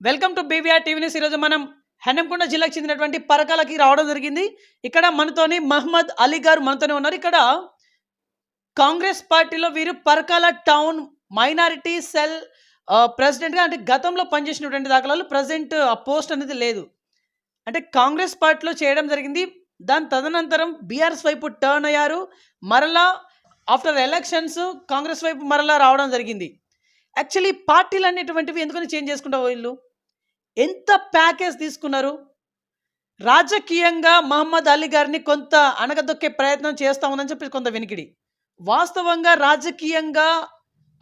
Welcome to BVR TV news. ఈరోజు మనం హన్మకొండ జిల్లాకు చెందినటువంటి పరకాలకి రావడం జరిగింది. ఇక్కడ మనతోని మహమ్మద్ అలీ గారు మనతోనే ఉన్నారు. ఇక్కడ కాంగ్రెస్ పార్టీలో వీరు పరకాల టౌన్ మైనారిటీ సెల్ ప్రెసిడెంట్గా, అంటే గతంలో పనిచేసినటువంటి దాఖలాలు, ప్రజెంట్ ఆ పోస్ట్ అనేది లేదు. అంటే కాంగ్రెస్ పార్టీలో చేయడం జరిగింది. దాని తదనంతరం బీఆర్ఎస్ వైపు టర్న్ అయ్యారు. మరలా ఆఫ్టర్ ఎలక్షన్స్ కాంగ్రెస్ వైపు మరలా రావడం జరిగింది. యాక్చువల్లీ పార్టీలు అనేటువంటివి ఎందుకని చేంజ్ చేసుకుంటావు వీళ్ళు? ఎంత ప్యాకేజ్ తీసుకున్నారు? రాజకీయంగా మహమ్మద్ అలీ గారిని కొంత అణగదొక్కే ప్రయత్నం చేస్తా ఉందని చెప్పి కొంత వినికిడి. వాస్తవంగా రాజకీయంగా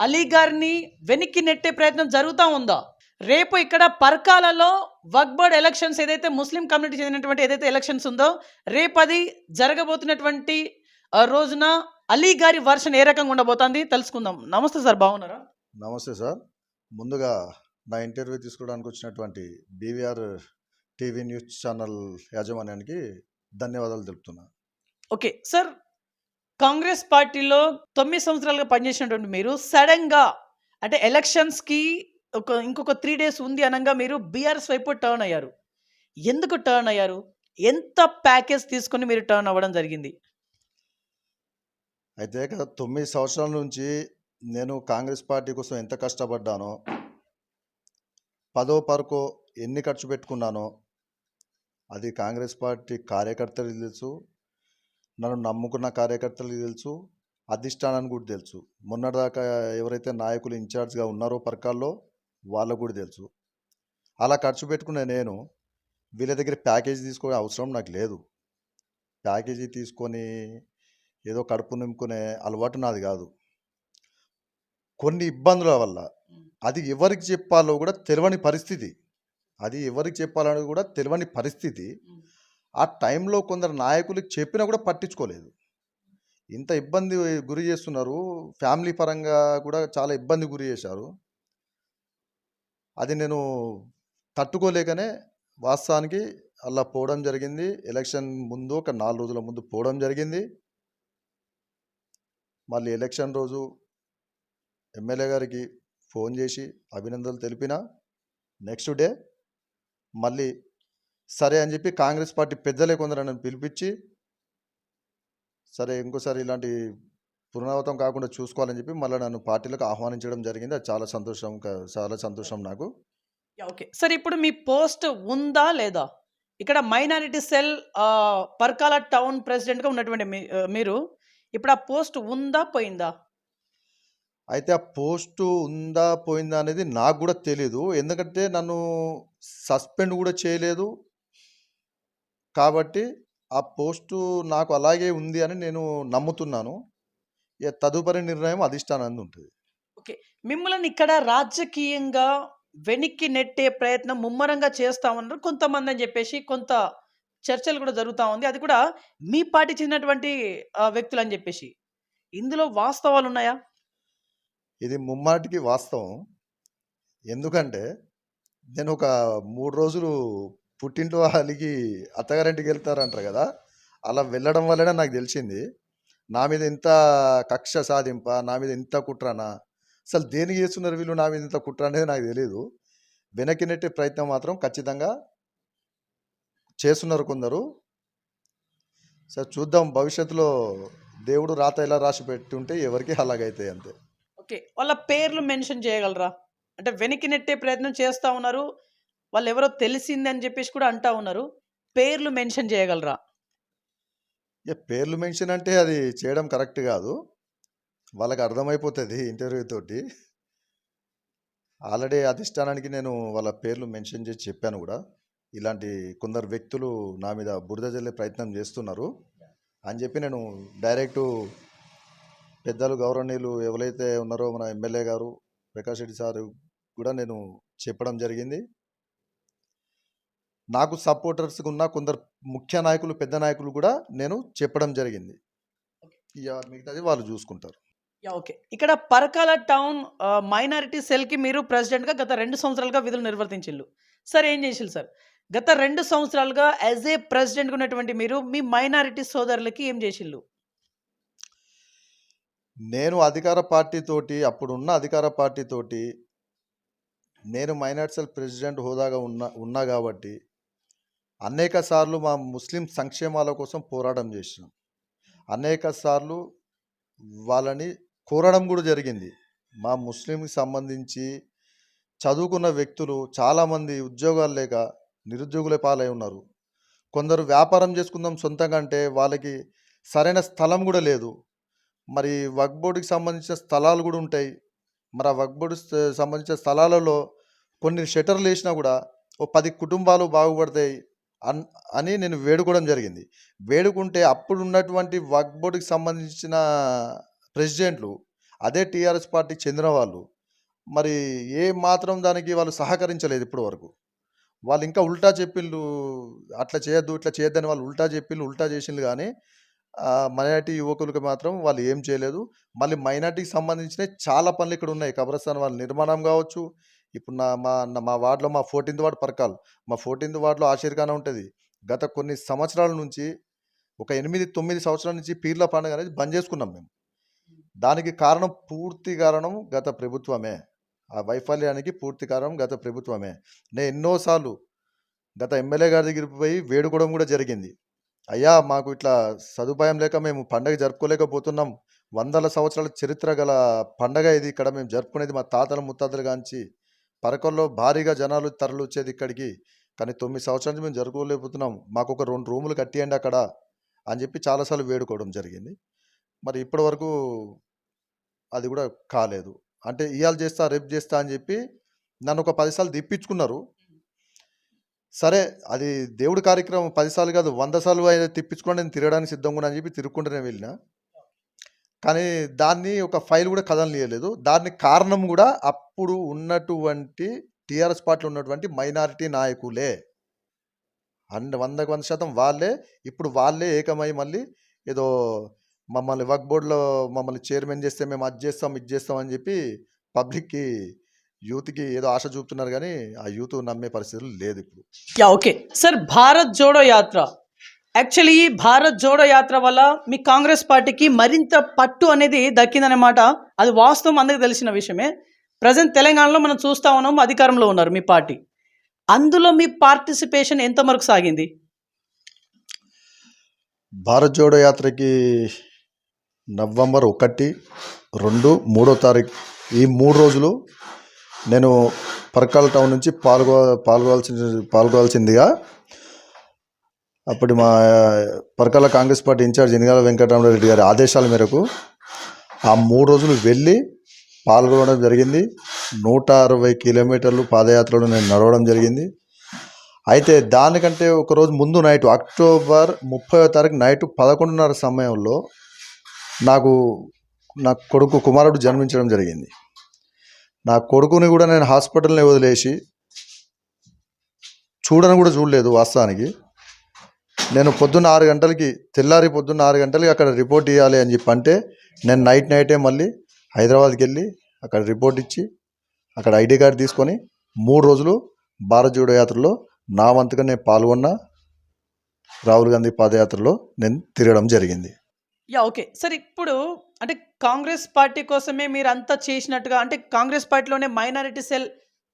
అలీ గారిని వెనక్కి నెట్టే ప్రయత్నం జరుగుతూ ఉందా? రేపు ఇక్కడ పర్కాలలో వక్బర్డ్ ఎలక్షన్స్, ఏదైతే ముస్లిం కమ్యూనిటీ చెందినటువంటి ఏదైతే ఎలక్షన్స్ ఉందో, రేపు అది జరగబోతున్నటువంటి రోజున అలీ గారి వర్షన్ ఏ రకంగా ఉండబోతుంది తెలుసుకుందాం. నమస్తే సార్, బాగున్నారా? నమస్తే సార్. ముందుగా నా ఇంటర్వ్యూ తీసుకోవడానికి వచ్చినటువంటి బీవీఆర్ టీవీ న్యూస్ ఛానల్ యాజమాన్యానికి ధన్యవాదాలు తెలుపుతున్నా. ఓకే సార్, కాంగ్రెస్ పార్టీలో 9 సంవత్సరాలుగా పనిచేసినటువంటి మీరు సడన్గా, అంటే ఎలక్షన్స్కి ఇంకొక 3 days ఉంది అనగా మీరు బీఆర్ఎస్ వైపు టర్న్ అయ్యారు. ఎందుకు టర్న్ అయ్యారు? ఎంత ప్యాకేజ్ తీసుకొని మీరు టర్న్ అవ్వడం జరిగింది? అయితే గత 9 సంవత్సరాల నుంచి నేను కాంగ్రెస్ పార్టీ కోసం ఎంత కష్టపడ్డానో, పదో పరకో ఎన్ని ఖర్చు పెట్టుకున్నానో అది కాంగ్రెస్ పార్టీ కార్యకర్తలకు తెలుసు, నన్ను నమ్ముకున్న కార్యకర్తలకు తెలుసు, అధిష్టానానికి కూడా తెలుసు. మొన్నటిదాకా ఎవరైతే నాయకులు ఇన్ఛార్జ్గా ఉన్నారో పరకాల్లో వాళ్ళకు కూడా తెలుసు. అలా ఖర్చు పెట్టుకునే నేను వీళ్ళ దగ్గర ప్యాకేజీ తీసుకోవే అవసరం నాకు లేదు. ప్యాకేజీ తీసుకొని ఏదో కడుపు నింపుకునే అలవాటు నాది కాదు. కొన్ని ఇబ్బందుల వల్ల అది ఎవరికి చెప్పాలో కూడా తెలియని పరిస్థితి, ఆ టైంలో కొందరు నాయకులకు చెప్పినా కూడా పట్టించుకోలేదు. ఇంత ఇబ్బంది గురి చేస్తున్నారు, ఫ్యామిలీ పరంగా కూడా చాలా ఇబ్బంది గురి చేశారు. అది నేను తట్టుకోలేకనే వాస్తవానికి అలా పోవడం జరిగింది. ఎలక్షన్ ముందు ఒక 4 రోజుల ముందు పోవడం జరిగింది. మళ్ళీ ఎలక్షన్ రోజు ఎమ్మెల్యే గారికి ఫోన్ చేసి అభినందనలు తెలిపిన నెక్స్ట్ డే మళ్ళీ సరే అని చెప్పి కాంగ్రెస్ పార్టీ పెద్దలే కొందరు నన్ను పిలిపించి, సరే ఇంకోసారి ఇలాంటి పునరావృతం కాకుండా చూసుకోవాలని చెప్పి మళ్ళీ నన్ను పార్టీలకు ఆహ్వానించడం జరిగింది. అది చాలా సంతోషం నాకు. ఓకే సార్, ఇప్పుడు మీ పోస్ట్ ఉందా లేదా? ఇక్కడ మైనారిటీ సెల్ పర్కాల టౌన్ ప్రెసిడెంట్గా ఉన్నటువంటి మీరు ఇప్పుడు ఆ పోస్ట్ ఉందా పోయిందా? అయితే ఆ పోస్టు ఉందా పోయిందా అనేది నాకు కూడా తెలీదు. ఎందుకంటే నన్ను సస్పెండ్ కూడా చేయలేదు. కాబట్టి ఆ పోస్టు నాకు అలాగే ఉంది అని నేను నమ్ముతున్నాను. తదుపరి నిర్ణయం అధిష్టానాన్ని ఉంటుంది. ఓకే, మిమ్మల్ని ఇక్కడ రాజకీయంగా వెనక్కి నెట్టే ప్రయత్నం ముమ్మరంగా చేస్తా ఉన్నారు కొంతమంది అని చెప్పేసి కొంత చర్చలు కూడా జరుగుతూ ఉంది. అది కూడా మీ పార్టీ చెందినటువంటి వ్యక్తులు అని చెప్పేసి. ఇందులో వాస్తవాలు ఉన్నాయా? ఇది ముమ్మాటికి వాస్తవం. ఎందుకంటే నేను ఒక 3 రోజులు పుట్టింట్లో అలిగి అత్తగారింటికి వెళ్తారంటారు కదా, అలా వెళ్ళడం వల్లనే నాకు తెలిసింది నా మీద ఇంత కక్ష సాధింప, నా మీద ఇంత కుట్రనా, అసలు దేనికి చేస్తున్నారు వీళ్ళు నా మీద ఇంత కుట్ర అనేది నాకు తెలియదు. వెనక్కి నెట్టే ప్రయత్నం మాత్రం ఖచ్చితంగా చేస్తున్నారు కొందరు. సరే చూద్దాం, భవిష్యత్తులో దేవుడు రాత ఎలా రాసి పెట్టుంటే ఎవరికి అలాగైతాయి అంతే. ఓకే, వాళ్ళ పేర్లు మెన్షన్ చేయగలరా? అంటే వెనక్కి నెట్టే ప్రయత్నం చేస్తూ ఉన్నారు, వాళ్ళు ఎవరో తెలిసింది అని చెప్పేసి కూడా అంటూ ఉన్నారు. పేర్లు మెన్షన్ చేయగలరా? పేర్లు మెన్షన్ అంటే అది చేయడం కరెక్ట్ కాదు. వాళ్ళకి అర్థమైపోతుంది ఇంటర్వ్యూ తోటి. ఆల్రెడీ అధిష్టానానికి నేను వాళ్ళ పేర్లు మెన్షన్ చేసి చెప్పాను కూడా, ఇలాంటి కొందరు వ్యక్తులు నా మీద బురద జల్లే ప్రయత్నం చేస్తున్నారు అని చెప్పి నేను డైరెక్టు పెద్దలు గౌరవనీయులు ఎవరైతే ఉన్నారో మన ఎమ్మెల్యే గారు ప్రకాష్ రెడ్డి సార్ కూడా నేను చెప్పడం జరిగింది. నాకు సపోర్టర్స్గా ఉన్న కొందరు ముఖ్య నాయకులు, పెద్ద నాయకులు కూడా నేను చెప్పడం జరిగింది. ఇక మిగతాది వాళ్ళు చూసుకుంటారు. ఓకే, ఇక్కడ పరకాల టౌన్ మైనారిటీ సెల్కి మీరు ప్రెసిడెంట్గా గత 2 సంవత్సరాలుగా విధులు నిర్వర్తించిల్లు. సార్ ఏం చేసిల్లు సార్? గత 2 సంవత్సరాలుగా యాజ్ ఏ ప్రెసిడెంట్గా ఉన్నటువంటి మీరు మీ మైనారిటీ సోదరులకి ఏం చేసిల్లు? నేను అధికార పార్టీతోటి, అప్పుడున్న అధికార పార్టీతోటి నేను మైనార్టీ సెల్ ప్రెసిడెంట్ హోదాగా ఉన్నా కాబట్టి అనేక సార్లు మా ముస్లిం సంక్షేమాల కోసం పోరాటం చేసినాం. అనేక సార్లు వాళ్ళని కోరడం కూడా జరిగింది. మా ముస్లింకి సంబంధించి చదువుకున్న వ్యక్తులు చాలామంది ఉద్యోగాలు లేక నిరుద్యోగుల పాలై ఉన్నారు. కొందరు వ్యాపారం చేసుకుందాం సొంతంగా అంటే వాళ్ళకి సరైన స్థలం కూడా లేదు. మరి వక్ఫ్ బోర్డుకి సంబంధించిన స్థలాలు కూడా ఉంటాయి. మరి ఆ వక్ఫ్ బోర్డు సంబంధించిన స్థలాలలో కొన్ని షట్టర్లు వేసినా కూడా ఓ 10 కుటుంబాలు బాగుపడతాయి అన్ అని నేను వేడుకోవడం జరిగింది. వేడుకుంటే అప్పుడు ఉన్నటువంటి వక్ఫ్ బోర్డుకి సంబంధించిన ప్రెసిడెంట్లు అదే టీఆర్ఎస్ పార్టీకి చెందిన వాళ్ళు మరి ఏ మాత్రం దానికి వాళ్ళు సహకరించలేదు ఇప్పటి వరకు. వాళ్ళు ఇంకా ఉల్టా చెప్పిళ్ళు, అట్లా చేయొద్దు ఇట్లా చేయొద్దని వాళ్ళు ఉల్టా చెప్పిళ్ళు, ఉల్టా చేసిండ్రు కానీ మైనారిటీ యువకులకు మాత్రం వాళ్ళు ఏం చేయలేదు. మళ్ళీ మైనారిటీకి సంబంధించినవి చాలా పనులు ఇక్కడ ఉన్నాయి. కబ్రస్థాన్ వాళ్ళ నిర్మాణం కావచ్చు. ఇప్పుడు మా వార్డులో మా 14th వార్డ్ పరకాల్. మా 14th వార్డులో ఆషీర్ఖానా ఉంటుంది. గత కొన్ని సంవత్సరాల నుంచి ఒక 8, 9 సంవత్సరాల నుంచి పీర్ల పండుగ అనేది బంద్ చేసుకున్నాం మేము. దానికి కారణం పూర్తి కారణం గత ప్రభుత్వమే. ఆ వైఫల్యానికి పూర్తి కారణం గత ప్రభుత్వమే. నేను ఎన్నోసార్లు గత ఎమ్మెల్యే గారి దగ్గరికి పోయి వేడుకోవడం కూడా జరిగింది. అయ్యా మాకు ఇట్లా సదుపాయం లేక మేము పండగ జరుపుకోలేకపోతున్నాం. వందల సంవత్సరాల చరిత్ర గల పండగ ఇది. ఇక్కడ మేము జరుపుకునేది మా తాతల ముత్తాతలు కాంచి పరకల్లో భారీగా జనాలు తరలి వచ్చేది ఇక్కడికి. కానీ 9 సంవత్సరాల నుంచి మేము జరుపుకోలేకపోతున్నాం. మాకు ఒక 2 రూములు కట్టియండి అక్కడ అని చెప్పి చాలాసార్లు వేడుకోవడం జరిగింది. మరి ఇప్పటి వరకు అది కూడా కాలేదు. అంటే ఇవాళ చేస్తా రేపు చేస్తా అని చెప్పి నన్ను ఒక 10 సార్లు తిప్పించుకున్నారు. సరే అది దేవుడి కార్యక్రమం 10 సార్లు కాదు 100 సార్లు అయితే తిప్పించుకొని నేను తిరగడానికి సిద్ధంగా ఉన్నా అని చెప్పి తిరుగుకుంటూనే వెళ్ళిన. కానీ దాన్ని ఒక ఫైల్ కూడా కదలనీయలేదు. దానికి కారణం కూడా అప్పుడు ఉన్నటువంటి టీఆర్ఎస్ పార్టీలో ఉన్నటువంటి మైనారిటీ నాయకులే. 100కి 100% వాళ్ళే. ఇప్పుడు వాళ్ళే ఏకమై మళ్ళీ ఏదో మమ్మల్ని వక్ఫ్ బోర్డులో మమ్మల్ని చైర్మన్ చేస్తే మేము అది చేస్తాం ఇది చేస్తాం అని చెప్పి పబ్లిక్కి యూత్కి ఏదో ఆశ చూపుతున్నారు. కానీ ఆ యూత్ నమ్మే పరిస్థితులు లేదు ఇప్పుడు. Okay sir, Bharat Jodo Yatra actually ఈ భారత్ జోడో యాత్ర వల్ల మీ కాంగ్రెస్ పార్టీకి మరింత పట్టు అనేది దక్కిందన్నమాట. అది వాస్తవం, అందరికీ తెలిసిన విషయమే. ప్రజెంట్ తెలంగాణలో మనం చూస్తా ఉన్నాం, అధికారంలో ఉన్నారు మీ పార్టీ. అందులో మీ పార్టిసిపేషన్ ఎంతవరకు సాగింది? భారత్ జోడో యాత్రకి నవంబర్ 1, 2, 3వ తారీఖు ఈ 3 రోజులు నేను పరకాల టౌన్ నుంచి పాల్గొవాల్సిందిగా అప్పుడు మా పరకాల కాంగ్రెస్ పార్టీ ఇన్ఛార్జ్ ఎనిగాల వెంకటరామరెడ్డి గారి ఆదేశాల మేరకు ఆ 3 రోజులు వెళ్ళి పాల్గొనడం జరిగింది. 160 కిలోమీటర్లు పాదయాత్రలో నేను నడవడం జరిగింది. అయితే దానికంటే ఒకరోజు ముందు నైట్ అక్టోబర్ 30వ తారీఖు నైట్ 11:30 సమయంలో నా కొడుకు కుమారుడు జన్మించడం జరిగింది. నా కొడుకుని కూడా నేను హాస్పిటల్ని వదిలేసి చూడలేదు వాస్తవానికి. నేను తెల్లారి పొద్దున్న 6 గంటలకి అక్కడ రిపోర్ట్ ఇవ్వాలి అని చెప్పి అంటే నేను నైటే మళ్ళీ హైదరాబాద్కి వెళ్ళి అక్కడ రిపోర్ట్ ఇచ్చి అక్కడ ఐడి కార్డు తీసుకొని 3 రోజులు భారత్ జోడో యాత్రలో నా వంతుగా నేను పాల్గొన్న. రాహుల్ గాంధీ పాదయాత్రలో నేను తిరగడం జరిగింది. ఓకే సార్, ఇప్పుడు అంటే కాంగ్రెస్ పార్టీ కోసమే మీరు అంతా చేసినట్టుగా, అంటే కాంగ్రెస్ పార్టీలోనే మైనారిటీ సెల్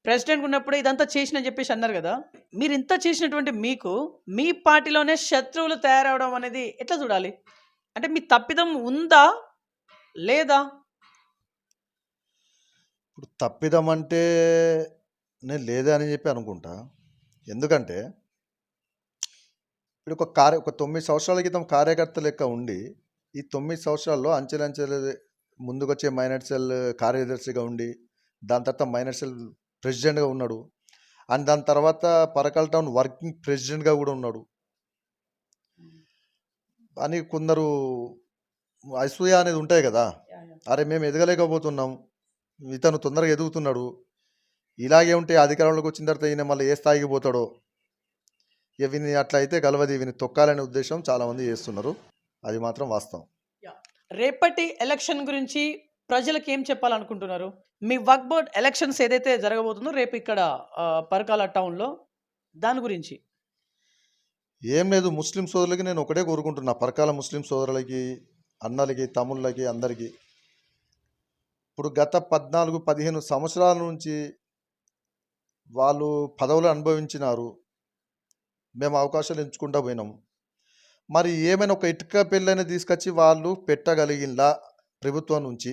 ప్రెసిడెంట్ ఉన్నప్పుడు ఇదంతా చేసినని చెప్పేసి అన్నారు కదా. మీరు ఇంత చేసినటువంటి మీకు మీ పార్టీలోనే శత్రువులు తయారవడం అనేది ఎట్లా చూడాలి? అంటే మీ తప్పిదం ఉందా లేదా? ఇప్పుడు తప్పిదం అంటే నేను లేదే అని చెప్పి అనుకుంటా. ఎందుకంటే ఇప్పుడు ఒక 9 సంవత్సరాల క్రితం కార్యకర్త లెక్క ఉండి ఈ 9 సంవత్సరాల్లో అంచెలంచెలు ముందుకొచ్చే మైనార్టీ సెల్ కార్యదర్శిగా ఉండి దాని తర్వాత మైనార్టీ సెల్ ప్రెసిడెంట్గా ఉన్నాడు. అండ్ దాని తర్వాత పరకాల టౌన్ వర్కింగ్ ప్రెసిడెంట్గా కూడా ఉన్నాడు అని కొందరు అసూయ అనేది ఉంటాయి కదా. అరే మేము ఎదగలేకపోతున్నాం, ఇతను తొందరగా ఎదుగుతున్నాడు, ఇలాగే ఉంటే అధికారంలోకి వచ్చిన తర్వాత ఈయన మళ్ళీ ఏ స్థాయికి పోతాడో, ఇక విని అట్లా అయితే గలవది విని తొక్కాలనే ఉద్దేశం చాలామంది చేస్తున్నారు. అది మాత్రం వాస్తవం. రేపటి ఎలక్షన్ గురించి ప్రజలకు ఏం చెప్పాలనుకుంటున్నారు? మీ వక్ఫ్ బోర్డ్ ఎలక్షన్స్ ఏదైతే జరగబోతుందో రేపు ఇక్కడ పరకాల టౌన్లో, దాని గురించి ఏం లేదు, ముస్లిం సోదరులకి నేను ఒకటే కోరుకుంటున్నా. పరకాల ముస్లిం సోదరులకి, అన్నలకి, తమ్ముళ్ళకి, అందరికీ ఇప్పుడు గత 14-15 సంవత్సరాల నుంచి వాళ్ళు పదవులు అనుభవించినారు. మేము అవకాశాలు ఎంచుకుంటా పోయినాం. మరి ఏమైనా ఒక ఇటుక పెళ్ళైనా తీసుకొచ్చి వాళ్ళు పెట్టగలిగిందా ప్రభుత్వం నుంచి?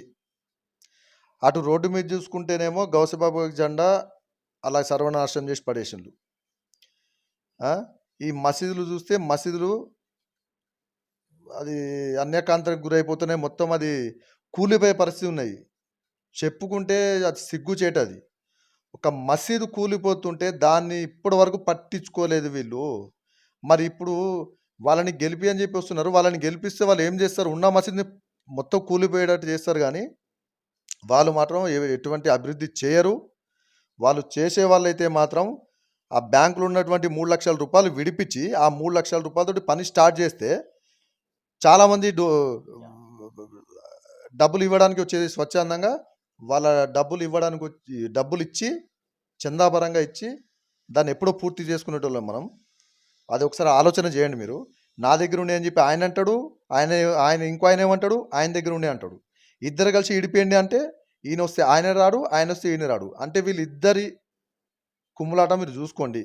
అటు రోడ్డు మీద చూసుకుంటేనేమో గౌసిబాబు జెండా అలా సర్వనాశనం చేసి పడేసిండ్రు. ఆ? ఈ మసీదులు చూస్తే మసీదులు అది అన్యకాంతకు గురైపోతున్నాయి. మొత్తం అది కూలిపోయే పరిస్థితి ఉన్నాయి. చెప్పుకుంటే అది సిగ్గుచేటు అది. ఒక మసీదు కూలిపోతుంటే దాన్ని ఇప్పటి వరకు పట్టించుకోలేదు వీళ్ళు. మరి ఇప్పుడు వాళ్ళని గెలిపి అని చెప్పి వస్తున్నారు. వాళ్ళని గెలిపిస్తే వాళ్ళు ఏం చేస్తారు? ఉన్న మసీదుని మొత్తం కూలిపోయేటట్టు చేస్తారు కానీ వాళ్ళు మాత్రం ఎటువంటి అభివృద్ధి చేయరు. వాళ్ళు చేసే వాళ్ళైతే మాత్రం ఆ బ్యాంకులో ఉన్నటువంటి 3,00,000 రూపాయలు విడిపించి ఆ 3,00,000 రూపాయలతోటి పని స్టార్ట్ చేస్తే చాలామంది డబ్బులు ఇవ్వడానికి వచ్చేది స్వచ్ఛందంగా వాళ్ళ డబ్బులు ఇవ్వడానికి వచ్చి డబ్బులు ఇచ్చి చందాపరంగా ఇచ్చి దాన్ని ఎప్పుడో పూర్తి చేసుకునేటోళ్ళం మనం. అది ఒకసారి ఆలోచన చేయండి మీరు. నా దగ్గర ఉండే అని చెప్పి ఆయన అంటాడు, ఆయన ఇంకో ఆయన ఏమంటాడు, ఆయన దగ్గర ఉండే అంటాడు. ఇద్దరు కలిసి ఇడిపోయండి అంటే ఈయన వస్తే ఆయన రాడు, ఆయన వస్తే ఈయన రాడు. అంటే వీళ్ళిద్దరి కుమ్ములాట మీరు చూసుకోండి.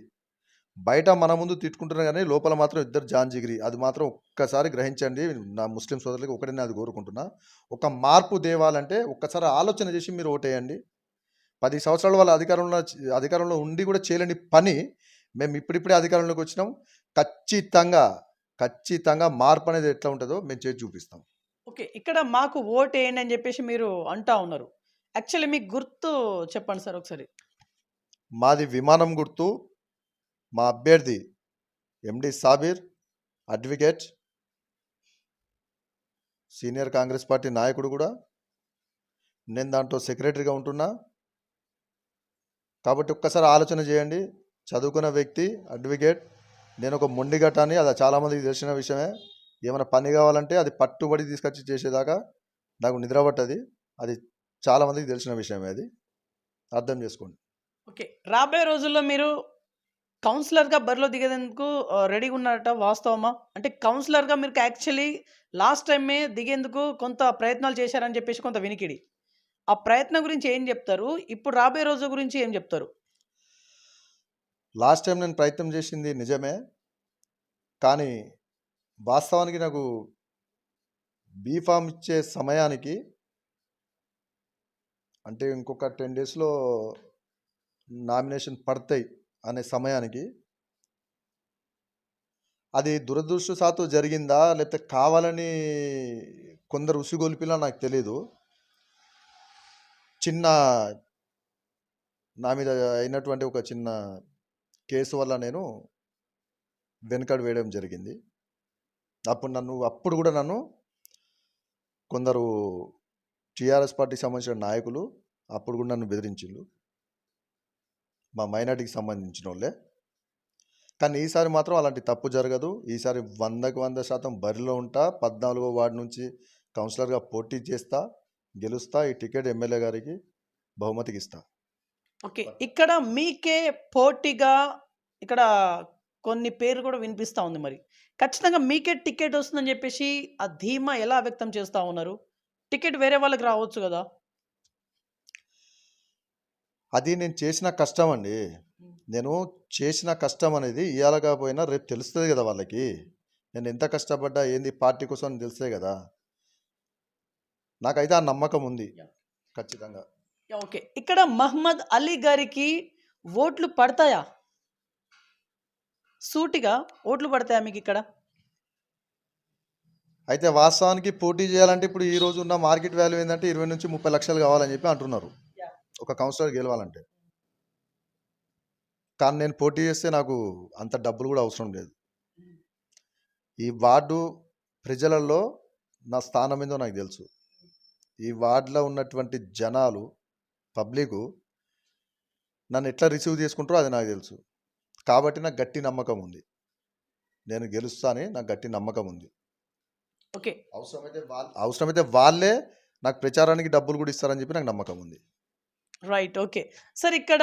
బయట మన ముందు తిట్టుకుంటున్నారు కానీ లోపల మాత్రం ఇద్దరు జాన్ జిగిరి. అది మాత్రం ఒక్కసారి గ్రహించండి. నా ముస్లిం సోదరులకి ఒకటే నేను అది కోరుకుంటున్నా. ఒక మార్పు తేవాలంటే ఒక్కసారి ఆలోచన చేసి మీరు ఓటేయండి. 10 సంవత్సరాలు వాళ్ళ అధికారంలో ఉండి కూడా చేయలేని పని మేము ఇప్పుడిప్పుడే అధికారంలోకి వచ్చినాం. ఖచ్చితంగా మార్పు అనేది ఎట్లా ఉంటుందో మేము చేసి చూపిస్తాం. ఓకే. ఇక్కడ మాకు ఓటేయండి అని చెప్పేసి మీరు అంటా ఉన్నారు. యాక్చువల్లీ మీకు గుర్తు చెప్పండి సార్ ఒకసారి. మాది విమానం గుర్తు. మా అభ్యర్థి MD Sabir, advocate, senior Congress party నాయకుడు కూడా. నేను దాంట్లో సెక్రటరీగా ఉంటున్నా. కాబట్టి ఒక్కసారి ఆలోచన చేయండి. చదువుకున్న వ్యక్తి, అడ్వకేట్. నేను ఒక మొండిగట్టాన్ని, అది చాలామందికి తెలిసిన విషయమే. ఏమైనా పని కావాలంటే అది పట్టుబడి తీసుకొచ్చి చేసేదాకా నాకు నిద్ర పట్టది. అది చాలామందికి తెలిసిన విషయమే. అది అర్థం చేసుకోండి. ఓకే. రాబోయే రోజుల్లో మీరు కౌన్సిలర్‌గా బరిలో దిగేందుకు రెడీగా ఉన్నారట వాస్తవమా? అంటే కౌన్సిలర్‌గా మీరు యాక్చువల్లీ లాస్ట్ టైమే దిగేందుకు కొంత ప్రయత్నాలు చేశారని చెప్పేసి కొంత వినికిడి. ఆ ప్రయత్నం గురించి ఏం చెప్తారు? ఇప్పుడు రాబోయే రోజు గురించి ఏం చెప్తారు? లాస్ట్ టైం నేను ప్రయత్నం చేసింది నిజమే. కానీ వాస్తవానికి నాకు బీఫామ్ ఇచ్చే సమయానికి, అంటే ఇంకొక 10 డేస్లో నామినేషన్ పడతాయి అనే సమయానికి, అది దురదృష్టవశాత్తు జరిగిందా లేకపోతే కావాలని కొందరు ఉసిగొల్పినా నాకు తెలీదు. నా మీద అయినటువంటి ఒక చిన్న కేసు వల్ల నేను వెనుకడు వేయడం జరిగింది. అప్పుడు కూడా నన్ను కొందరు టీఆర్ఎస్ పార్టీకి సంబంధించిన నాయకులు అప్పుడు కూడా నన్ను బెదిరించిండ్రు, మా మైనార్టీకి సంబంధించిన వాళ్ళే. కానీ ఈసారి మాత్రం అలాంటి తప్పు జరగదు. ఈసారి 100కి 100% బరిలో ఉంటా. 14వ వార్డు నుంచి కౌన్సిలర్గా పోటీ చేస్తా, గెలుస్తా. ఈ టికెట్ ఎమ్మెల్యే గారికి బహుమతికి ఇస్తా. ఓకే. ఇక్కడ మీకే పోటీగా ఇక్కడ కొన్ని పేర్లు కూడా వినిపిస్తా ఉంది మరి. ఖచ్చితంగా మీకే టికెట్ వస్తుందని చెప్పేసి ఆ ధీమా ఎలా వ్యక్తం చేస్తా ఉన్నారు? టికెట్ వేరే వాళ్ళకి రావచ్చు కదా? అది నేను చేసిన కష్టం అండి. నేను చేసిన కష్టం అనేది ఇవాళ కాకపోయినా రేపు తెలుస్తుంది కదా వాళ్ళకి. నేను ఎంత కష్టపడ్డా ఏంది పార్టీ కోసం అని తెలుస్తుంది కదా. నాకైతే ఆ నమ్మకం ఉంది ఖచ్చితంగా. ఓకే. ఇక్కడ మహమ్మద్ అలీ గారికి ఓట్లు పడతాయా? సూటిగా ఓట్లు పడతాయా మీకు ఇక్కడ? అయితే వాస్తవానికి పోటీ చేయాలంటే ఇప్పుడు ఈ రోజు ఉన్న మార్కెట్ వాల్యూ ఏంటంటే 20 నుంచి 30 లక్షలు కావాలని చెప్పి అంటున్నారు ఒక కౌన్సిలర్ గెలవాలంటే. కానీ నేను పోటీ చేస్తే నాకు అంత డబ్బులు కూడా అవసరం లేదు. ఈ వార్డు ప్రజలలో నా స్థానం ఏందో నాకు తెలుసు. ఈ వార్డులో ఉన్నటువంటి జనాలు, పబ్లిక్ నన్ను ఎట్లా రిసీవ్ చేసుకుంటారో అది నాకు తెలుసు. కాబట్టి నాకు గట్టి నమ్మకం ఉంది. నేను గెలుస్తా అని నాకు గట్టి నమ్మకం ఉంది. ఓకే. అవసరమైతే వాళ్ళే నాకు ప్రచారానికి డబ్బులు కూడా ఇస్తారని చెప్పి నాకు నమ్మకం ఉంది. రైట్. ఓకే. సార్ ఇక్కడ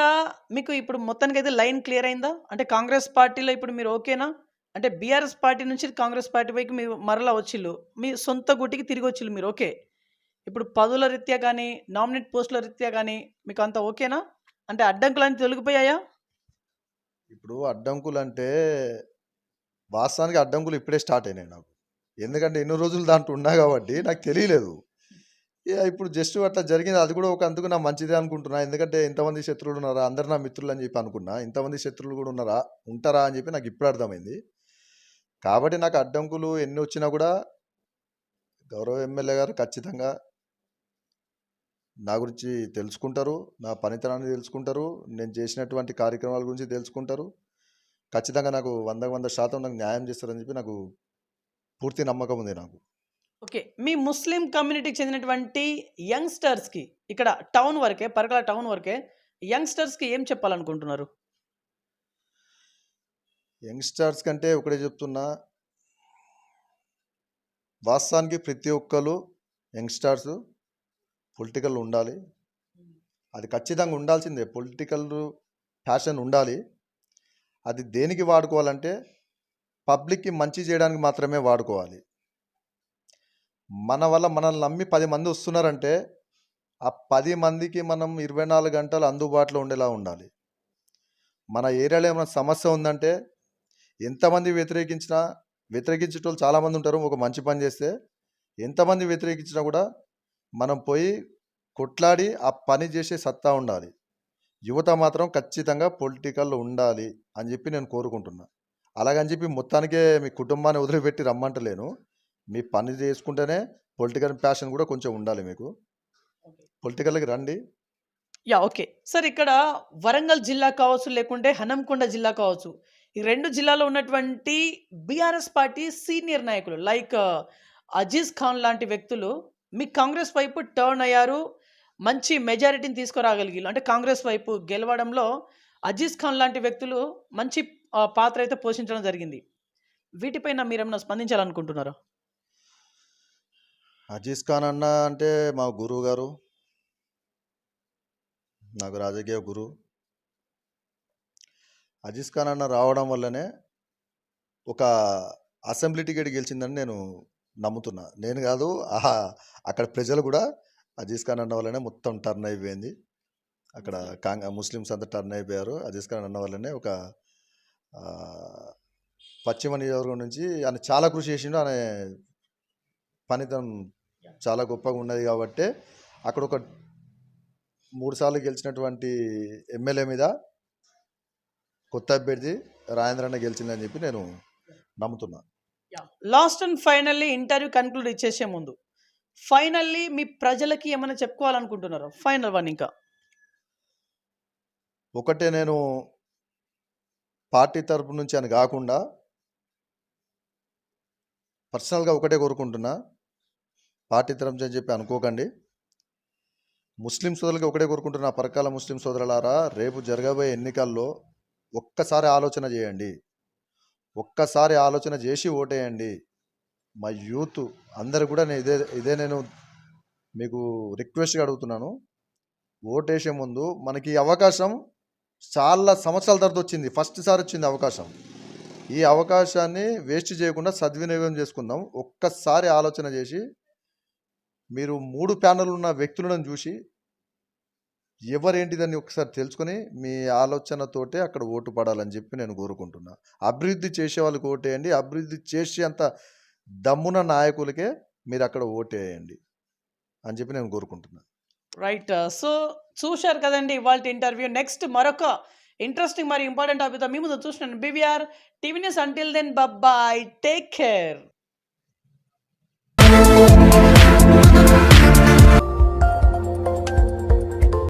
మీకు ఇప్పుడు మొత్తానికైతే లైన్ క్లియర్ అయిందా? అంటే కాంగ్రెస్ పార్టీలో ఇప్పుడు మీరు ఓకేనా? అంటే బీఆర్ఎస్ పార్టీ నుంచి కాంగ్రెస్ పార్టీ వైపు మీరు మరలా వచ్చిల్లు. మీ సొంత గుటికి తిరిగి వచ్చిల్లు మీరు. ఓకే. ఇప్పుడు పదవుల రీత్యా కానీ, నామినేట్ పోస్టుల రీత్యా కానీ మీకు అంతా ఓకేనా? అంటే అడ్డంకులన్నీ తొలగిపోయాయా? ఇప్పుడు అడ్డంకులంటే వాస్తవానికి అడ్డంకులు ఇప్పుడే స్టార్ట్ అయినాయి నాకు. ఎందుకంటే ఎన్ని రోజులు దాంట్లో ఉన్నా కాబట్టి నాకు తెలియలేదు. ఇప్పుడు జస్ట్ అట్లా జరిగింది. అది కూడా ఒక అందుకు నా మంచిదే అనుకుంటున్నా. ఎందుకంటే ఇంతమంది శత్రువులు ఉన్నారా? అందరు నా మిత్రులు అని చెప్పి అనుకున్నా. ఇంతమంది శత్రువులు కూడా ఉంటారా అని చెప్పి నాకు ఇప్పుడు అర్థమైంది. కాబట్టి నాకు అడ్డంకులు ఎన్ని వచ్చినా కూడా గౌరవ ఎమ్మెల్యే గారు ఖచ్చితంగా నా గురించి తెలుసుకుంటారు. నా పనితనాన్ని తెలుసుకుంటారు. నేను చేసినటువంటి కార్యక్రమాల గురించి తెలుసుకుంటారు. ఖచ్చితంగా నాకు 100% నాకు న్యాయం చేస్తారని చెప్పి నాకు పూర్తి నమ్మకం ఉంది నాకు. ఓకే. మీ ముస్లిం కమ్యూనిటీకి చెందినటువంటి యంగ్‌స్టర్స్‌కి ఇక్కడ టౌన్ వరకే, పరకాల టౌన్ వరకే యంగ్‌స్టర్స్‌కి ఏం చెప్పాలనుకుంటున్నారు? యంగ్‌స్టర్స్ కంటే ఒకటే చెప్తున్నా, వాస్తవానికి ప్రతి ఒక్కళ్ళు యంగ్‌స్టర్స్ పొలిటికల్ ఉండాలి. అది ఖచ్చితంగా ఉండాల్సిందే. పొలిటికల్ ప్యాషన్ ఉండాలి. అది దేనికి వాడుకోవాలంటే పబ్లిక్‌కి మంచి చేయడానికి మాత్రమే వాడుకోవాలి. మన వల్ల మనల్ని నమ్మి 10 మంది వస్తున్నారంటే, ఆ 10 మందికి మనం 24 గంటలు అందుబాటులో ఉండేలా ఉండాలి. మన ఏరియాలో ఏమైనా సమస్య ఉందంటే, ఎంతమంది వ్యతిరేకించేటోళ్ళు చాలామంది ఉంటారు. ఒక మంచి పని చేస్తే, ఎంతమంది వ్యతిరేకించినా కూడా మనం పోయి కొట్లాడి ఆ పని చేసే సత్తా ఉండాలి. యువత మాత్రం ఖచ్చితంగా పొలిటికల్‌లో ఉండాలి అని చెప్పి నేను కోరుకుంటున్నా. అలాగని చెప్పి మొత్తానికే మీ కుటుంబాన్ని వదిలిపెట్టి రమ్మంటలేను. మీ పని చేసుకుంటేనే పొలిటికల్ ప్యాషన్ కూడా కొంచెం ఉండాలి మీకు. పొలిటికల్‌కి రండి. యాహ్! ఓకే. సార్ ఇక్కడ వరంగల్ జిల్లా కావచ్చు, లేకుంటే హనంకొండ జిల్లా కావచ్చు. ఈ 2 జిల్లాలో ఉన్నటువంటి బీఆర్ఎస్ పార్టీ సీనియర్ నాయకులు లైక్ అజీజ్ ఖాన్ లాంటి వ్యక్తులు మీ కాంగ్రెస్ వైపు టర్న్ అయ్యారు. మంచి మెజారిటీని తీసుకురాగలిగిర్రు. అంటే కాంగ్రెస్ వైపు గెలవడంలో అజీజ్ ఖాన్ లాంటి వ్యక్తులు మంచి పాత్ర అయితే పోషించడం జరిగింది. వీటిపైన మీరేమన్నా స్పందించాలనుకుంటున్నారా? అజీజ్ ఖాన్ అన్న అంటే మా గురువు గారు. నాకు రాజకీయ గురువు. అజీజ్ ఖాన్ అన్న రావడం వల్లనే ఒక అసెంబ్లీ టికెట్ గెలిచిందని నేను నమ్ముతున్నా. నేను కాదు, అక్కడ ప్రజలు కూడా అజీజ్ ఖాన్ అన్న వల్లనే మొత్తం టర్న్ అయిపోయింది. అక్కడ ముస్లిమ్స్ అంతా టర్న్ అయిపోయారు. అజీజ్ ఖాన్ అన్న వల్లనే ఒక పశ్చిమ నియోజకవర్గం నుంచి ఆయన చాలా కృషి చేసిండు. ఆయన పనితనం చాలా గొప్పగా ఉన్నది కాబట్టి అక్కడ ఒక 3 సార్లు గెలిచినటువంటి ఎమ్మెల్యే మీద కొత్త అభ్యర్థి రాజేంద్ర అన్న గెలిచిందని చెప్పి నేను నమ్ముతున్నా. Last and finally interview conclude ఇచ్చేసే ముందు ఫైనల్లీ మీ ప్రజలకి ఏమైనా చెప్పుకోవాలనుకుంటున్నారా? ఫైనల్ వన్ ఇంకా. ఒకటే నేను పార్టీ తరపు నుంచి అని కాకుండా పర్సనల్గా ఒకటే కోరుకుంటున్నా. పార్టీ తరపు నుంచి అని చెప్పి అనుకోకండి. ముస్లిం సోదరులకి ఒకటే కోరుకుంటున్నా. పరకాల ముస్లిం సోదరులారా, రేపు జరగబోయే ఎన్నికల్లో ఒక్కసారి ఆలోచన చేయండి. ఒక్కసారి ఆలోచన చేసి ఓటేయండి. మా యూత్ అందరు కూడా నేను మీకు రిక్వెస్ట్గా అడుగుతున్నాను. ఓటేసే ముందు మనకి ఈ అవకాశం చాలా సంవత్సరాల తర్వాత వచ్చింది. ఫస్ట్ సారి వచ్చింది అవకాశం. ఈ అవకాశాన్ని వేస్ట్ చేయకుండా సద్వినియోగం చేసుకుందాం. ఒక్కసారి ఆలోచన చేసి మీరు 3 ప్యానెల్ ఉన్న వ్యక్తులను చూసి ఎవరేంటిదని ఒకసారి తెలుసుకొని మీ ఆలోచనతోటే అక్కడ ఓటు పడాలని చెప్పి నేను కోరుకుంటున్నా. అభివృద్ధి చేసే వాళ్ళకి ఓటేయండి. అభివృద్ధి చేసేంత దమ్మున నాయకులకే మీరు అక్కడ ఓటేయండి అని చెప్పి నేను కోరుకుంటున్నా. రైట్. సో చూశారు కదండి ఇవాల్టి ఇంటర్వ్యూ. నెక్స్ట్ మరొక ఇంట్రెస్టింగ్ మరియు ఇంపార్టెంట్ టాపిక్‌తో మీ ముందు చూస్తున్నాను. BVR TV news. Until then bye. Take care.